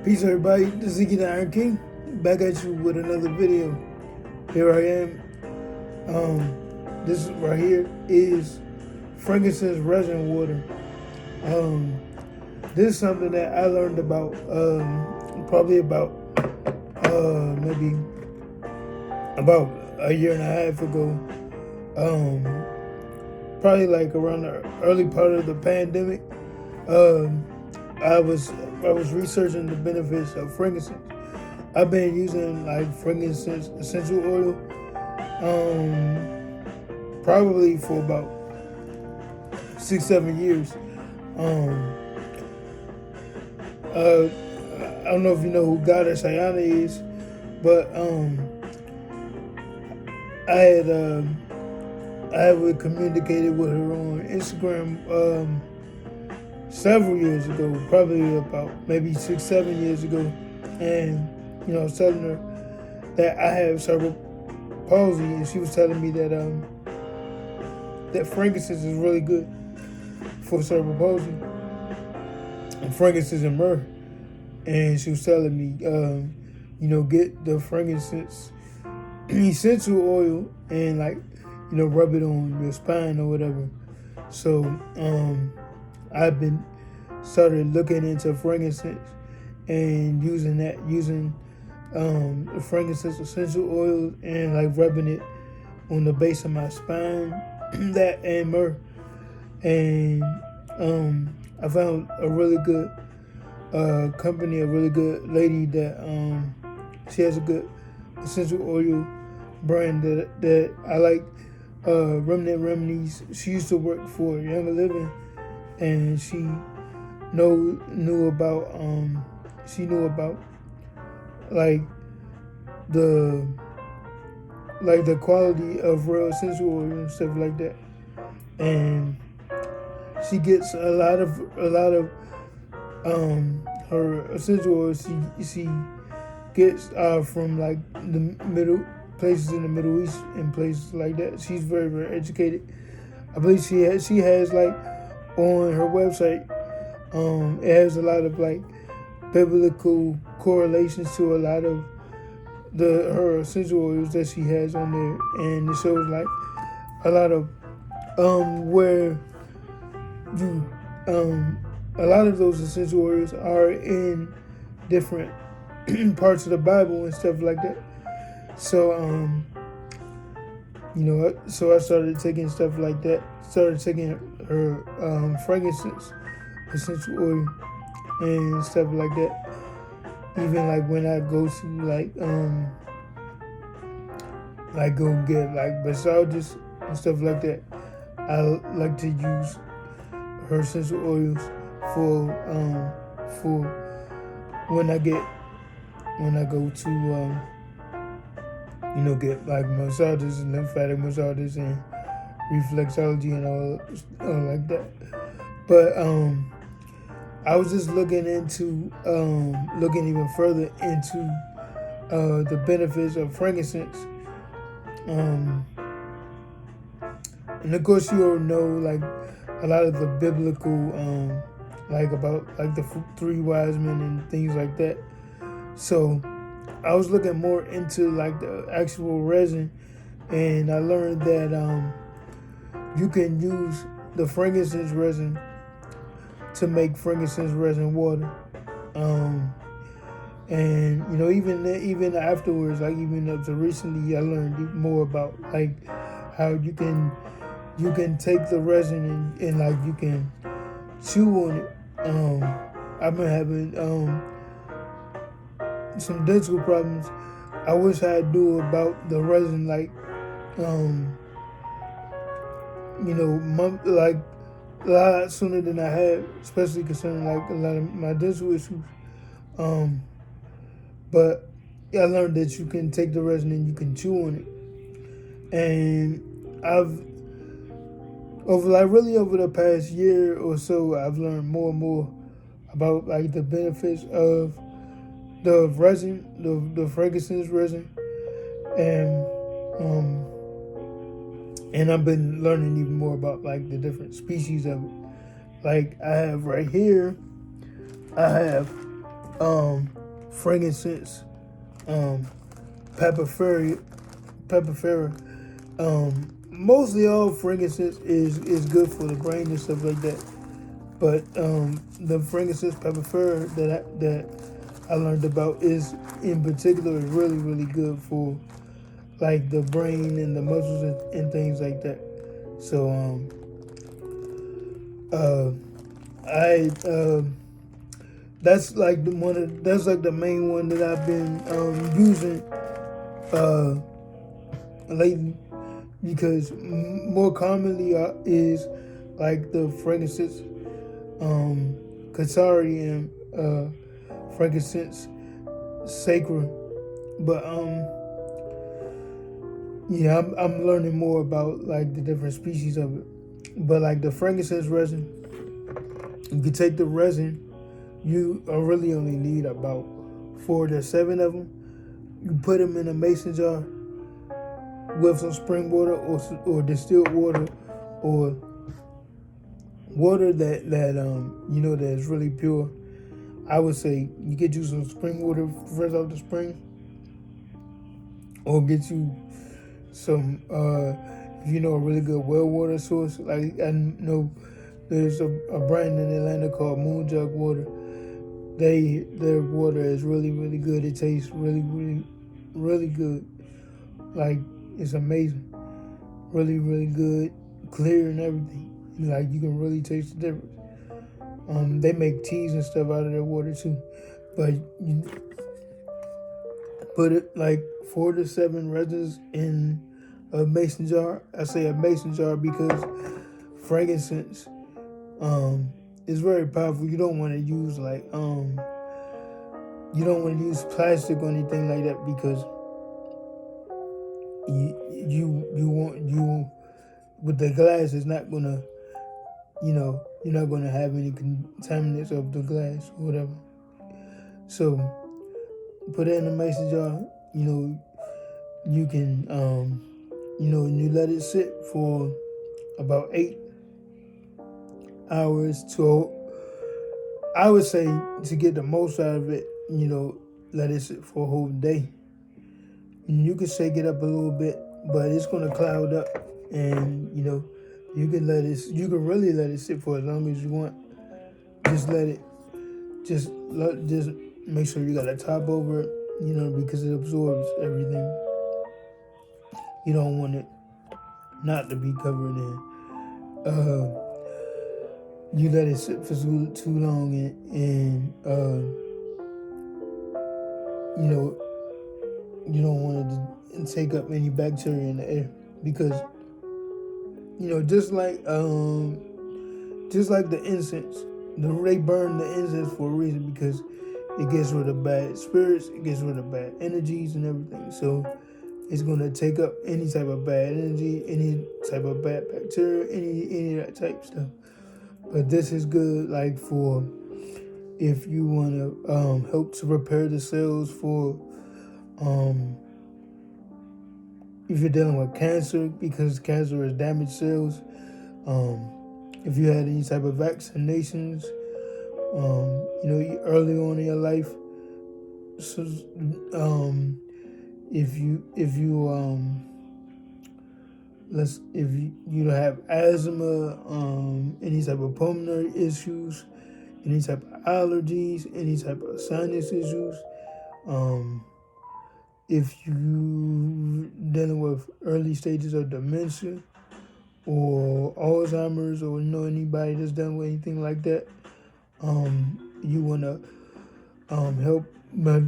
Peace everybody, this is Ziggy the Iron King, back at you with another video. Here I am. This right here is Frankincense Resin Water. This is something that I learned about probably about maybe about a year and a half ago. Probably like around the early part of the pandemic. I was researching the benefits of frankincense. I've been using like frankincense essential oil probably for about 6-7 years. I don't know if you know who Goddess Ayana is, but I had communicated with her on Instagram several years ago, probably about maybe 6-7 years ago, and I was telling her that I have cerebral palsy, and she was telling me that that frankincense is really good for cerebral palsy, and frankincense and myrrh. And she was telling me, get the frankincense essential oil and rub it on your spine or whatever. So I've been started looking into frankincense and using the frankincense essential oil and rubbing it on the base of my spine, that and myrrh. And I found a really good company, a really good lady that she has a good essential oil brand that I like, Remnant Remedies. She used to work for Younger Living, and she knew about the quality of real essential oil and stuff like that. And she gets a lot of her essential oils she gets from the middle places in the Middle East and places like that. She's very, very educated. I believe she has on her website, it has a lot of biblical correlations to a lot of her essential oils that she has on there, and it shows a lot of where you a lot of those essential oils are in different parts of the Bible and stuff like that. So so I started taking stuff like that. Started taking her frankincense essential oil and stuff like that. Even when I go to go get massages and stuff like that, I like to use her essential oils for when I go to get massages and lymphatic massages and reflexology and all like that. But I was just looking even further into the benefits of frankincense. And of course you all know a lot of the biblical about the three wise men and things like that. So I was looking more into the actual resin, and I learned that you can use the frankincense resin to make frankincense resin water. And even afterwards, even up to recently, I learned more about how you can take the resin and you can chew on it. I've been having some dental problems. I wish I knew about the resin a lot sooner than I had, especially concerning a lot of my dental issues. But I learned that you can take the resin and you can chew on it. And I've over the past year or so, I've learned more and more about the benefits of the resin, the frankincense resin, and I've been learning even more about the different species of it. I have right here, I have frankincense, um, papyrifera. Mostly all frankincense is good for the brain and stuff like that. But the frankincense papyrifera that I learned about is in particular really good for like the brain and the muscles and things like that. So I that's like that's like the main one that I've been using uh, lately, because more commonly is like the frankincense, Katari, and frankincense sacra. But yeah, I'm learning more about like the different species of it. But like the frankincense resin, you can take the resin. You really only need about 4 to 7 of them. You put them in a mason jar with some spring water or distilled water, or water that that is really pure. I would say you get you some spring water fresh out the spring, or get you some if you know a really good well water source. Like I know there's a brand in Atlanta called Moon Jug Water. Their water is really good. It tastes really good. Like it's amazing. Really good, clear and everything. Like you can really taste the difference. They make teas and stuff out of their water too. But you put it like 4 to 7 resins in a mason jar. I say a mason jar because frankincense is very powerful. You don't want to use like you don't want to use plastic or anything like that, because you with the glass is not gonna, you're not gonna have any contaminants of the glass or whatever. So put it in a mason jar. You can you let it sit for about 8 hours to, I would say, to get the most out of it, let it sit for a whole day. And you can shake it up a little bit, but it's gonna cloud up, and you can really let it sit for as long as you want. Just let it, just make sure you got a top over it, because it absorbs everything. You don't want it not to be covered in. You let it sit for too long, and you don't want it to take up any bacteria in the air, because just like the incense, they burn the incense for a reason, because it gets rid of bad spirits, it gets rid of bad energies and everything. So it's gonna take up any type of bad energy, any type of bad bacteria, any of that type of stuff. But this is good, like for if you want to help to repair the cells for if you're dealing with cancer, because cancer is damaged cells. If you had any type of vaccinations, early on in your life. So, if you have asthma, any type of pulmonary issues, any type of allergies, any type of sinus issues, if you dealing with early stages of dementia or Alzheimer's, or anybody that's dealing with anything like that, you want to help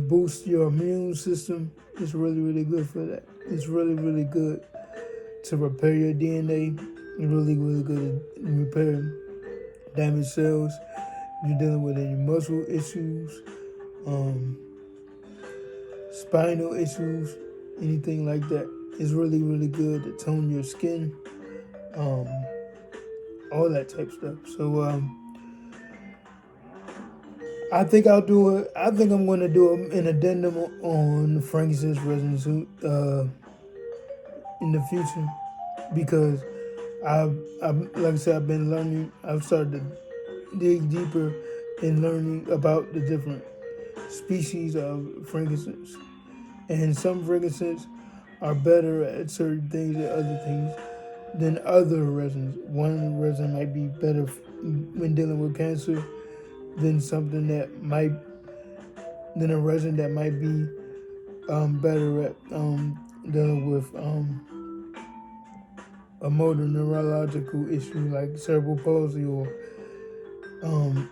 boost your immune system. It's really good for that. It's really good to repair your DNA. It's really good to repair damaged cells. If you're dealing with any muscle issues, spinal issues, anything like that, it's really good to tone your skin, all that type of stuff. So I think I'm going to do an addendum on Frankincense Resin in the future, because I've like I said, I've been learning. I've started to dig deeper in learning about the different species of frankincense. And some frankincense are better at certain things and other things than other resins. One resin might be better when dealing with cancer than a resin that might be better at dealing with a motor neurological issue like cerebral palsy or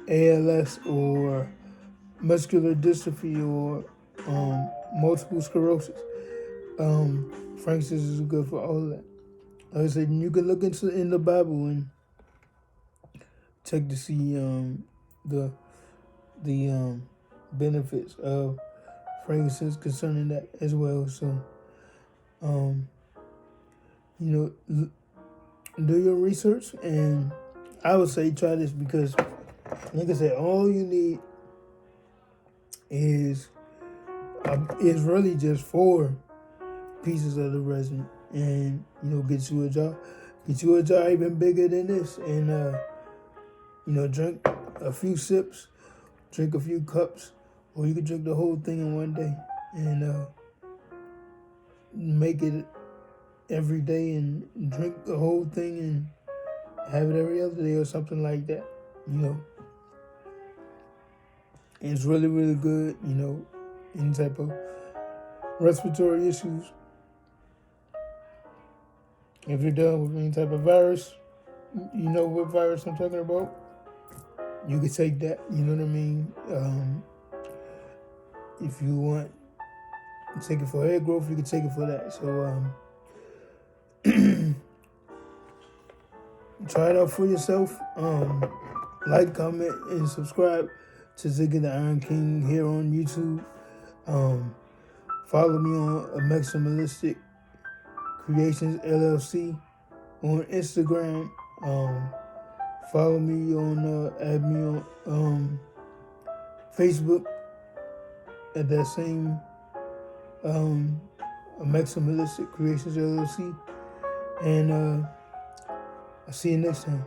ALS or muscular dystrophy or multiple sclerosis. Frankincense is good for all of that. Like I said, you can look in the Bible and check to see the benefits of frankincense concerning that as well. So, do your research, and I would say try this because, like I said, all you need is really just 4 pieces of the resin, and get you a jar even bigger than this, and drink a few sips, drink a few cups, or you could drink the whole thing in one day, and make it every day and drink the whole thing and have it every other day or something like that. And it's really, really good, any type of respiratory issues. If you're dealing with any type of virus, you know what virus I'm talking about, you can take that, you know what I mean? If you want to take it for hair growth, you can take it for that. So try it out for yourself. Like, comment, and subscribe to Ziggy the Iron King here on YouTube. Follow me on A Maximalistic Creations LLC on Instagram. Follow me on, add me on Facebook at that same A Maximalistic Creations LLC. And I'll see you next time.